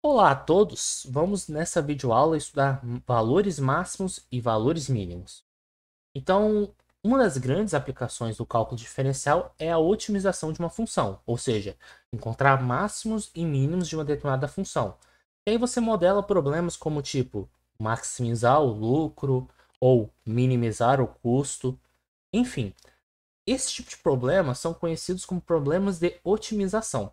Olá a todos! Vamos nessa videoaula estudar valores máximos e valores mínimos. Então, uma das grandes aplicações do cálculo diferencial é a otimização de uma função, ou seja, encontrar máximos e mínimos de uma determinada função. E aí você modela problemas como tipo maximizar o lucro ou minimizar o custo. Enfim, esse tipo de problemas são conhecidos como problemas de otimização.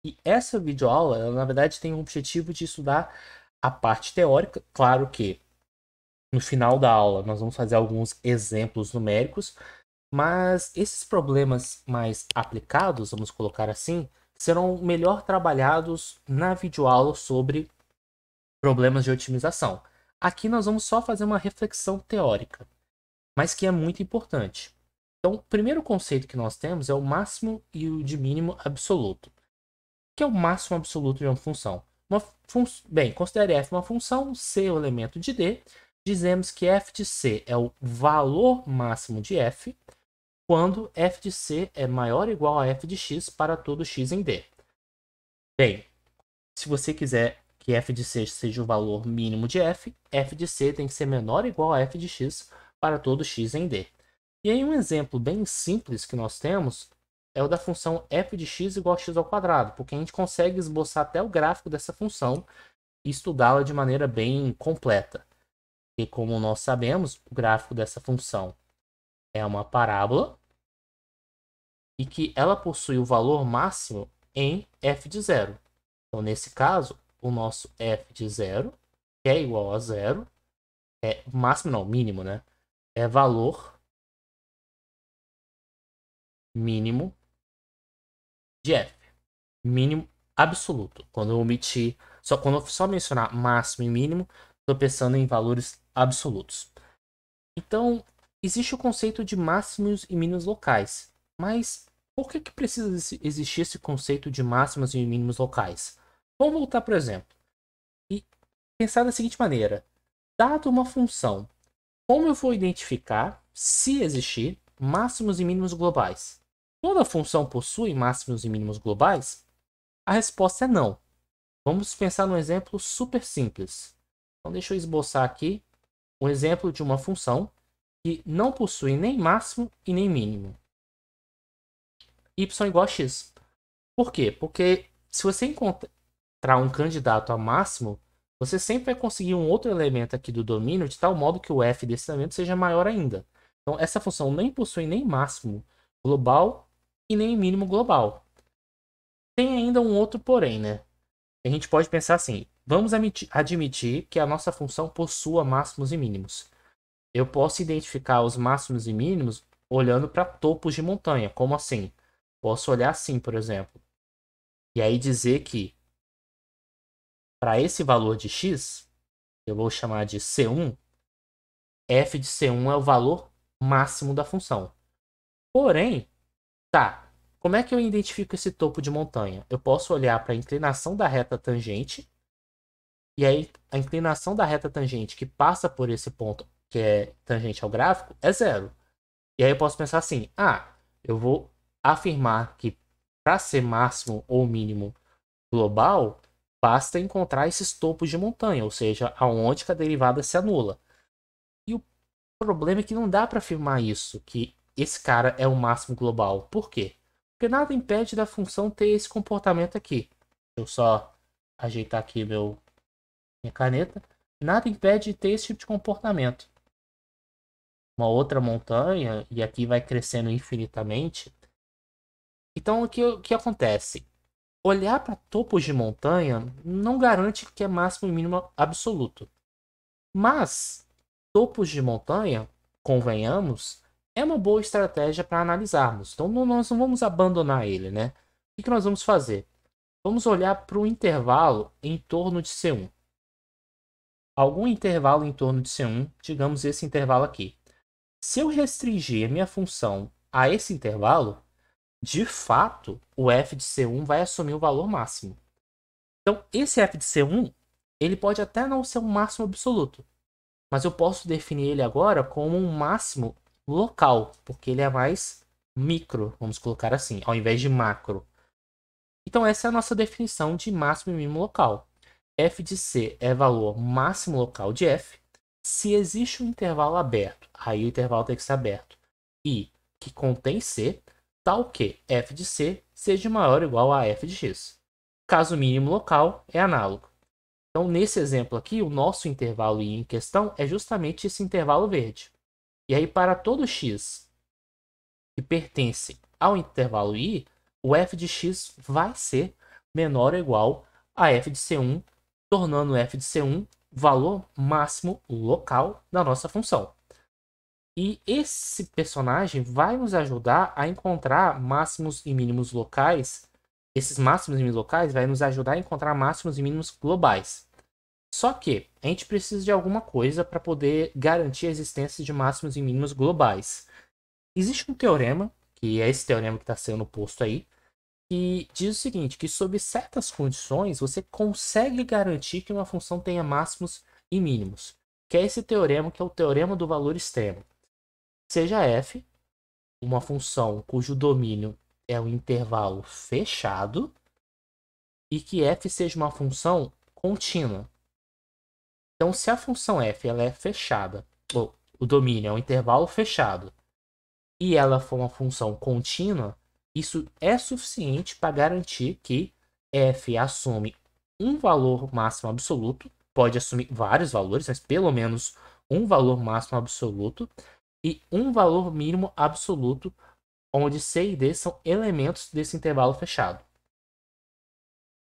E essa videoaula, ela, na verdade, tem o objetivo de estudar a parte teórica. Claro que no final da aula nós vamos fazer alguns exemplos numéricos, mas esses problemas mais aplicados, vamos colocar assim, serão melhor trabalhados na videoaula sobre problemas de otimização. Aqui nós vamos só fazer uma reflexão teórica, mas que é muito importante. Então, o primeiro conceito que nós temos é o máximo e o de mínimo absoluto. Que é o máximo absoluto de uma função. Bem, considere f uma função, c é o elemento de D. Dizemos que f de c é o valor máximo de f quando f de c é maior ou igual a f de x para todo x em D. Bem, se você quiser que f de c seja o valor mínimo de f de c tem que ser menor ou igual a f de x para todo x em D. E aí um exemplo bem simples que nós temos é o da função f de x igual a x ao quadrado, porque a gente consegue esboçar até o gráfico dessa função e estudá-la de maneira bem completa. E como nós sabemos, o gráfico dessa função é uma parábola e que ela possui o valor máximo em f de zero. Então, nesse caso, o nosso f de zero, que é igual a zero, é máximo não, mínimo, né? É valor mínimo de f. Mínimo absoluto. Quando eu omitir, quando eu só mencionar máximo e mínimo, estou pensando em valores absolutos. Então, existe o conceito de máximos e mínimos locais. Mas por que precisa existir esse conceito de máximos e mínimos locais? Vamos voltar, por exemplo, e pensar da seguinte maneira. Dado uma função, como eu vou identificar, se existir, máximos e mínimos globais? Toda função possui máximos e mínimos globais? A resposta é não. Vamos pensar num exemplo super simples. Então, deixa eu esboçar aqui um exemplo de uma função que não possui nem máximo e nem mínimo. Y igual a x. Por quê? Porque se você encontrar um candidato a máximo, você sempre vai conseguir um outro elemento aqui do domínio de tal modo que o f desse elemento seja maior ainda. Então, essa função nem possui nem máximo global e nem mínimo global. Tem ainda um outro porém, né? A gente pode pensar assim, vamos admitir que a nossa função possua máximos e mínimos. Eu posso identificar os máximos e mínimos olhando para topos de montanha. Como assim? Posso olhar assim, por exemplo. E aí dizer que para esse valor de x, eu vou chamar de C1, f de C1 é o valor máximo da função. Porém, tá, como é que eu identifico esse topo de montanha? Eu posso olhar para a inclinação da reta tangente. E aí, a inclinação da reta tangente que passa por esse ponto, que é tangente ao gráfico, é zero. E aí eu posso pensar assim, eu vou afirmar que para ser máximo ou mínimo global, basta encontrar esses topos de montanha, ou seja, aonde que a derivada se anula. E o problema é que não dá para afirmar isso, que esse cara é o máximo global. Por quê? Porque nada impede da função ter esse comportamento aqui. Deixa eu só ajeitar aqui minha caneta. Nada impede de ter esse tipo de comportamento. Uma outra montanha, e aqui vai crescendo infinitamente. Então, o que acontece? Olhar para topos de montanha não garante que é máximo e mínimo absoluto. Mas, topos de montanha, convenhamos, é uma boa estratégia para analisarmos. Então, nós não vamos abandonar ele, né? O que nós vamos fazer? Vamos olhar para o intervalo em torno de C1. Algum intervalo em torno de C1, digamos esse intervalo aqui. Se eu restringir a minha função a esse intervalo, de fato, o f de C1 vai assumir o valor máximo. Então, esse f de C1, ele pode até não ser um máximo absoluto, mas eu posso definir ele agora como um máximo local, porque ele é mais micro, vamos colocar assim, ao invés de macro. Então, essa é a nossa definição de máximo e mínimo local. f de c é valor máximo local de f. Se existe um intervalo aberto, aí o intervalo tem que ser aberto, e que contém c, tal que f de c seja maior ou igual a f de x. Caso mínimo local é análogo. Então, nesse exemplo aqui, o nosso intervalo i em questão é justamente esse intervalo verde. E aí, para todo x que pertence ao intervalo i, o f de x vai ser menor ou igual a f de c1, tornando f de c1 valor máximo local da nossa função. E esse personagem vai nos ajudar a encontrar máximos e mínimos locais. Esses máximos e mínimos locais vai nos ajudar a encontrar máximos e mínimos globais. Só que a gente precisa de alguma coisa para poder garantir a existência de máximos e mínimos globais. Existe um teorema, que é esse teorema que está sendo posto aí, que diz o seguinte, que sob certas condições você consegue garantir que uma função tenha máximos e mínimos, que é esse teorema que é o teorema do valor extremo. Seja f uma função cujo domínio é um intervalo fechado e que f seja uma função contínua. Então, se a função f ela é fechada, ou o domínio é um intervalo fechado, e ela for uma função contínua, isso é suficiente para garantir que f assume um valor máximo absoluto, pode assumir vários valores, mas pelo menos um valor máximo absoluto, e um valor mínimo absoluto, onde c e d são elementos desse intervalo fechado.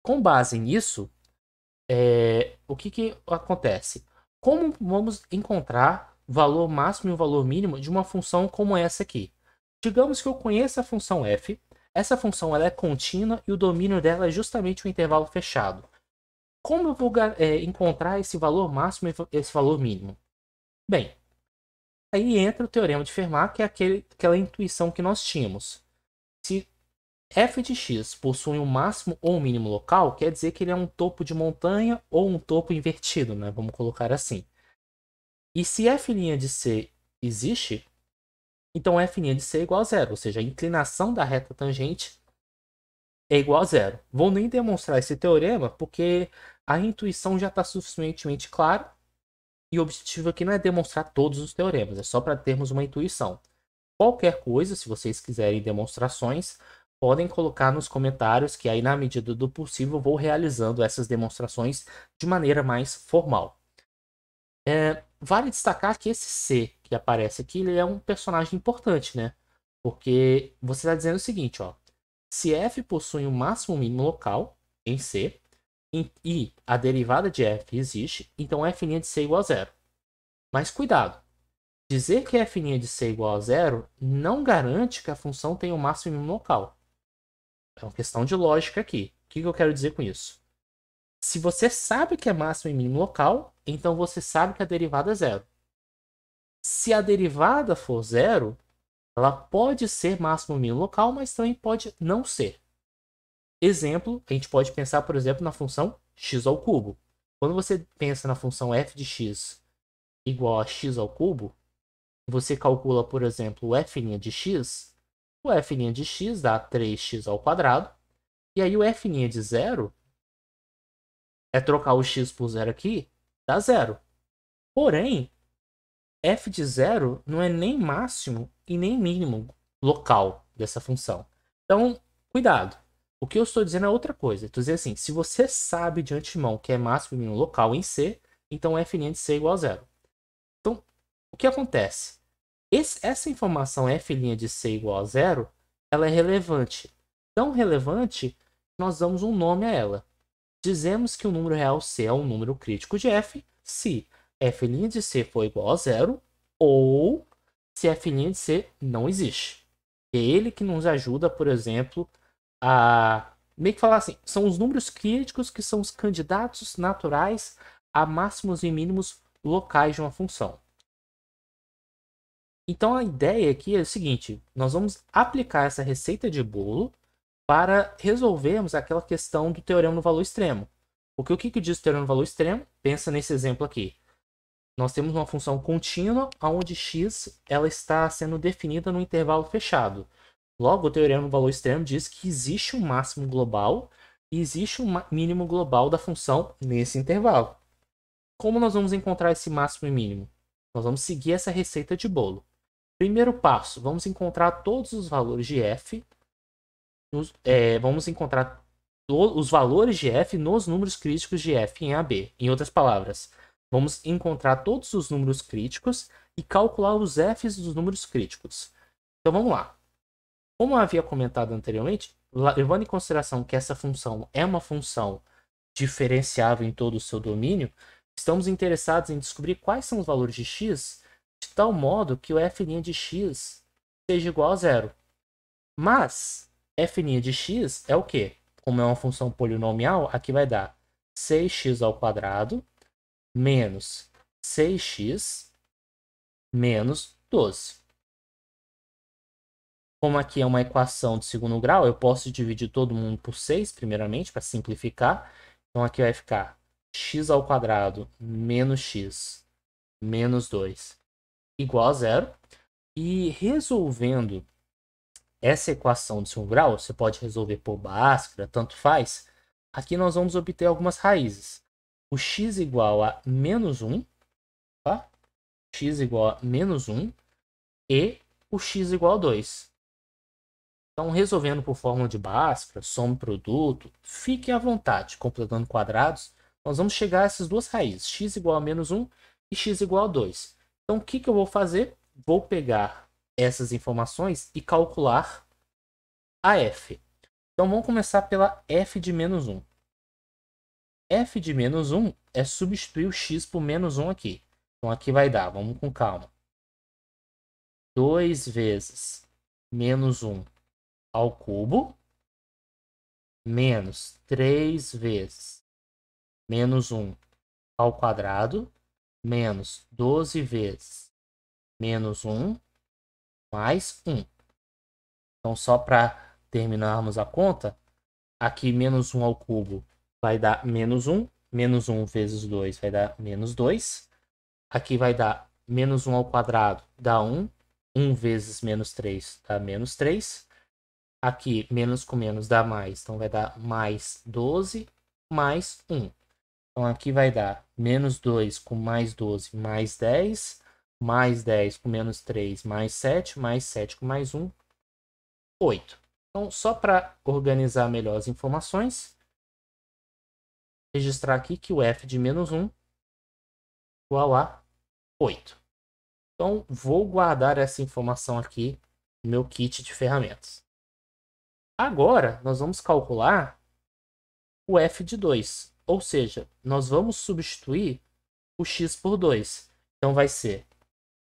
Com base nisso, o que acontece? Como vamos encontrar valor máximo e o valor mínimo de uma função como essa aqui? Digamos que eu conheça a função f, essa função ela é contínua e o domínio dela é justamente o intervalo fechado. Como eu vou encontrar esse valor máximo e esse valor mínimo? Bem, aí entra o teorema de Fermat, que é aquela intuição que nós tínhamos. Se f de x possui um máximo ou um mínimo local, quer dizer que ele é um topo de montanha ou um topo invertido, né? Vamos colocar assim. E se f' de c existe, então f' de c é igual a zero, ou seja, a inclinação da reta tangente é igual a zero. Vou nem demonstrar esse teorema, porque a intuição já está suficientemente clara, e o objetivo aqui não é demonstrar todos os teoremas, é só para termos uma intuição. Qualquer coisa, se vocês quiserem demonstrações, podem colocar nos comentários, que aí na medida do possível eu vou realizando essas demonstrações de maneira mais formal. Vale destacar que esse C que aparece aqui, ele é um personagem importante, né? Porque você está dizendo o seguinte, ó. Se f possui um máximo mínimo local em C, e a derivada de f existe, então f' de c é igual a zero. Mas cuidado! Dizer que f' de c é igual a zero não garante que a função tenha um máximo e mínimo local. É uma questão de lógica aqui. O que eu quero dizer com isso? Se você sabe que é máximo e mínimo local, então você sabe que a derivada é zero. Se a derivada for zero, ela pode ser máximo e mínimo local, mas também pode não ser. Exemplo, a gente pode pensar, por exemplo, na função x ao cubo. Quando você pensa na função f de x igual a x ao cubo, você calcula, por exemplo, o f' de x, o f' de x dá 3x ao quadrado, e aí o f' de zero é trocar o x por zero aqui, dá zero. Porém, f de zero não é nem máximo e nem mínimo local dessa função. Então, cuidado. O que eu estou dizendo é outra coisa. Estou dizendo assim, se você sabe de antemão que é máximo e mínimo local em C, então f' de C é igual a zero. Então, o que acontece? Essa informação f' de C igual a zero, ela é relevante. Tão relevante que nós damos um nome a ela. Dizemos que o número real C é um número crítico de f se f' de C for igual a zero ou se f' de C não existe. É ele que nos ajuda, por exemplo, a meio que falar assim, são os números críticos que são os candidatos naturais a máximos e mínimos locais de uma função. Então a ideia aqui é o seguinte, nós vamos aplicar essa receita de bolo para resolvermos aquela questão do teorema do valor extremo. Porque o que diz o teorema do valor extremo? Pensa nesse exemplo aqui. Nós temos uma função contínua onde x ela está sendo definida no intervalo fechado. Logo, o teorema do valor extremo diz que existe um máximo global e existe um mínimo global da função nesse intervalo. Como nós vamos encontrar esse máximo e mínimo? Nós vamos seguir essa receita de bolo. Primeiro passo, vamos encontrar todos os valores de f, vamos encontrar os valores de f nos números críticos de f em AB. Em outras palavras, vamos encontrar todos os números críticos e calcular os f's dos números críticos. Então vamos lá. Como eu havia comentado anteriormente, levando em consideração que essa função é uma função diferenciável em todo o seu domínio, estamos interessados em descobrir quais são os valores de x de tal modo que o f' de x seja igual a zero. Mas f' de x é o quê? Como é uma função polinomial, aqui vai dar 6x ao quadrado menos 6x menos 12. Como aqui é uma equação de segundo grau, eu posso dividir todo mundo por 6, primeiramente, para simplificar. Então aqui vai ficar x ao quadrado menos x menos 2 igual a zero. E resolvendo essa equação de segundo grau, você pode resolver por Bhaskara, tanto faz. Aqui nós vamos obter algumas raízes. O x igual a menos 1, tá? X igual a menos 1 e o x igual a 2. Então, resolvendo por fórmula de Bhaskara, soma e produto, fiquem à vontade, completando quadrados, nós vamos chegar a essas duas raízes, x igual a menos 1 e x igual a 2. Então, o que eu vou fazer? Vou pegar essas informações e calcular a f. Então, vamos começar pela f de menos 1. F de menos 1 é substituir o x por menos 1 aqui. Então, aqui vai dar, vamos com calma, 2 vezes menos 1 ao cubo, menos 3 vezes menos 1 ao quadrado, menos 12 vezes menos 1, mais 1. Então, só para terminarmos a conta, aqui menos 1 ao cubo vai dar menos 1. Menos 1 vezes 2 vai dar menos 2. Aqui vai dar menos 1 ao quadrado, dá 1. 1 vezes menos 3 dá menos 3. Aqui, menos com menos dá mais, então vai dar mais 12, mais 1. Então, aqui vai dar menos 2 com mais 12, mais 10. Mais 10 com menos 3, mais 7. Mais 7 com mais 1, 8. Então, só para organizar melhor as informações, registrar aqui que o f de menos 1 igual a 8. Então, vou guardar essa informação aqui no meu kit de ferramentas. Agora, nós vamos calcular o f de 2. Ou seja, nós vamos substituir o x por 2. Então, vai ser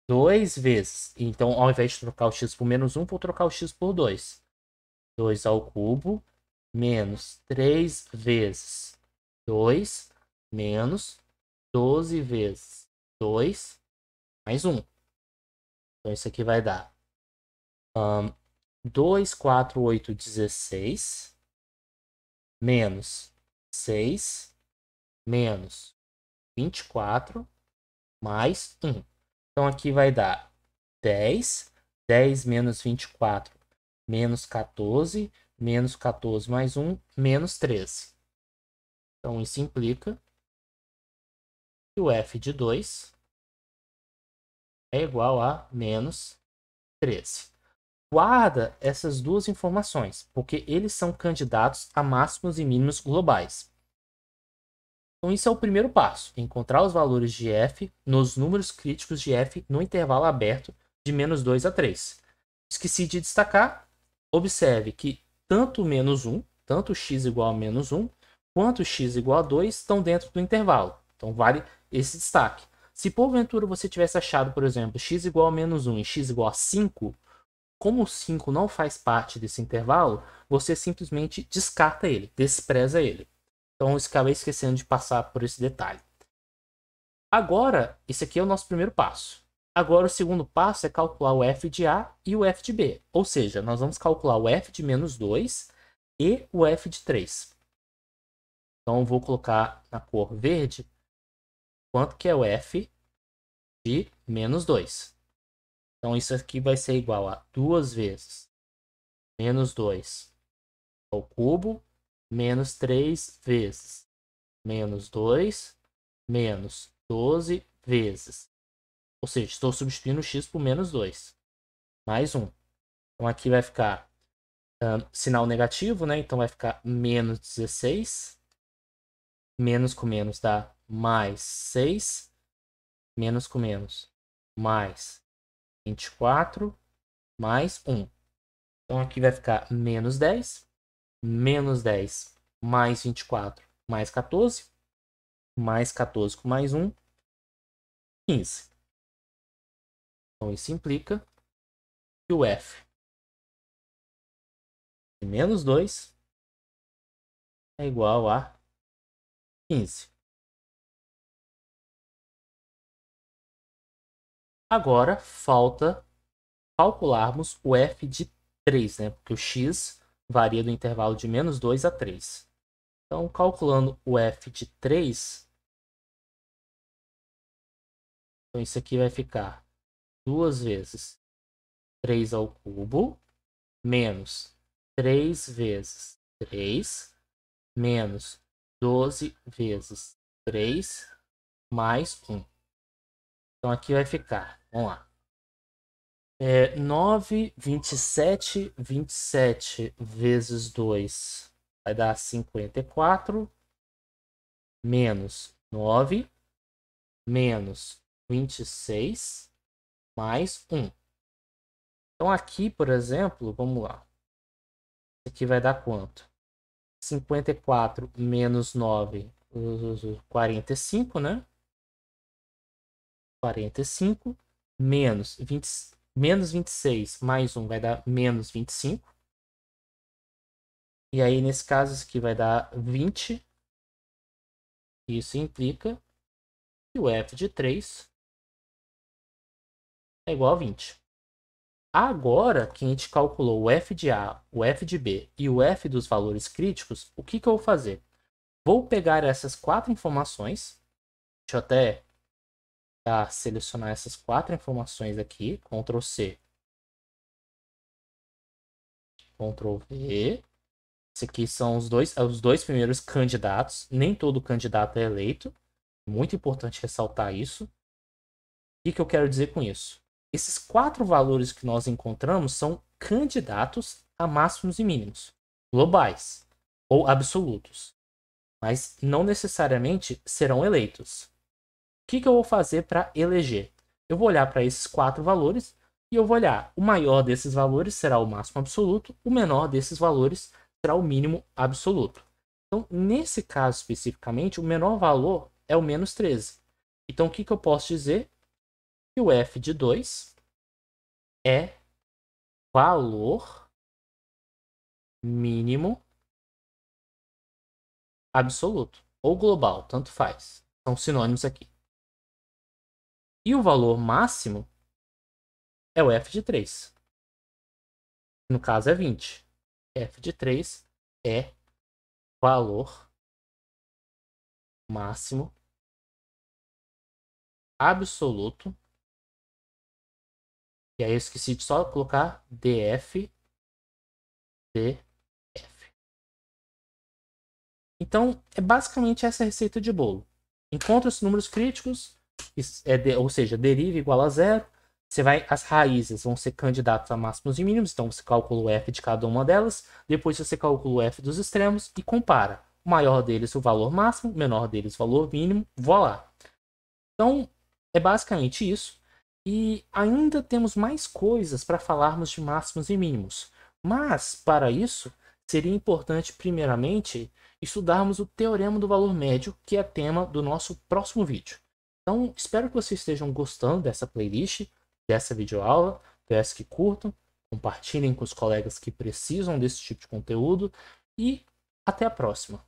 2 vezes. Então, ao invés de trocar o x por menos 1, vou trocar o x por 2. 2 ao cubo menos 3 vezes 2 menos 12 vezes 2 mais 1. Então, isso aqui vai dar 2, 4, 8, 16 menos 6 menos 24 mais 1. Então, aqui vai dar 10. 10 menos 24 menos 14. Menos 14 mais 1, menos 13. Então, isso implica que o f de 2 é igual a menos 13. Guarda essas duas informações, porque eles são candidatos a máximos e mínimos globais. Então, isso é o primeiro passo, encontrar os valores de f nos números críticos de f no intervalo aberto de menos 2 a 3. Esqueci de destacar, observe que tanto menos 1, tanto x igual a menos 1, quanto x igual a 2 estão dentro do intervalo. Então, vale esse destaque. Se porventura você tivesse achado, por exemplo, x igual a menos 1 e x igual a 5, como o 5 não faz parte desse intervalo, você simplesmente descarta ele, despreza ele. Então, eu acabei esquecendo de passar por esse detalhe. Agora, esse aqui é o nosso primeiro passo. Agora, o segundo passo é calcular o f de A e o f de B. Ou seja, nós vamos calcular o f de menos 2 e o f de 3. Então, eu vou colocar na cor verde quanto que é o f de menos 2. Então, isso aqui vai ser igual a 2 vezes menos 2 ao cubo menos 3 vezes menos 2, menos 12 vezes. Ou seja, estou substituindo o x por menos 2. Mais 1. Então aqui vai ficar sinal negativo, né? Então vai ficar menos 16. Menos com menos dá mais 6. Menos com menos mais 24. Mais 1. Então aqui vai ficar menos 10. Menos 10 mais 24 mais 14. Mais 14 com mais 1. 15. Então isso implica que o f de menos 2 é igual a 15. Agora falta calcularmos o f de 3, né? Porque o x varia do intervalo de menos 2 a 3. Então, calculando o f de 3, então isso aqui vai ficar 2 vezes 3 ao cubo, menos 3 vezes 3, menos 12 vezes 3, mais 1. Então, aqui vai ficar, vamos lá. 9, 27, 27 vezes 2 vai dar 54, menos 9, menos 26, mais 1. Então aqui, por exemplo, vamos lá. Isso aqui vai dar quanto? 54 menos 9, 45, né? 45, menos 26 mais 1 vai dar menos 25. E aí, nesse caso, isso aqui vai dar 20. Isso implica que o f de 3 é igual a 20. Agora que a gente calculou o f de A, o f de B e o f dos valores críticos, o que eu vou fazer? Vou pegar essas 4 informações. Deixa eu até selecionar essas 4 informações aqui. Ctrl C. Ctrl V. Esses aqui são os dois primeiros candidatos. Nem todo candidato é eleito. Muito importante ressaltar isso. O que eu quero dizer com isso? Esses 4 valores que nós encontramos são candidatos a máximos e mínimos, globais ou absolutos, mas não necessariamente serão eleitos. O que eu vou fazer para eleger? Eu vou olhar para esses 4 valores e eu vou olhar, o maior desses valores será o máximo absoluto, o menor desses valores será o mínimo absoluto. Então, nesse caso especificamente, o menor valor é o menos 13. Então, o que eu posso dizer? Que o f de 2 é valor mínimo absoluto ou global, tanto faz. São sinônimos aqui. E o valor máximo é o f de 3. No caso é 20. f de 3 é valor máximo absoluto. E aí eu esqueci de só colocar df. Então, é basicamente essa receita de bolo. Encontra os números críticos, ou seja, deriva igual a 0. As raízes vão ser candidatos a máximos e mínimos, então você calcula o f de cada uma delas. Depois você calcula o f dos extremos e compara. O maior deles o valor máximo, o menor deles o valor mínimo, voilá. Então, é basicamente isso. E ainda temos mais coisas para falarmos de máximos e mínimos. Mas, para isso, seria importante, primeiramente, estudarmos o Teorema do Valor Médio, que é tema do nosso próximo vídeo. Então, espero que vocês estejam gostando dessa playlist, dessa videoaula. Peço que curtam, compartilhem com os colegas que precisam desse tipo de conteúdo e até a próxima.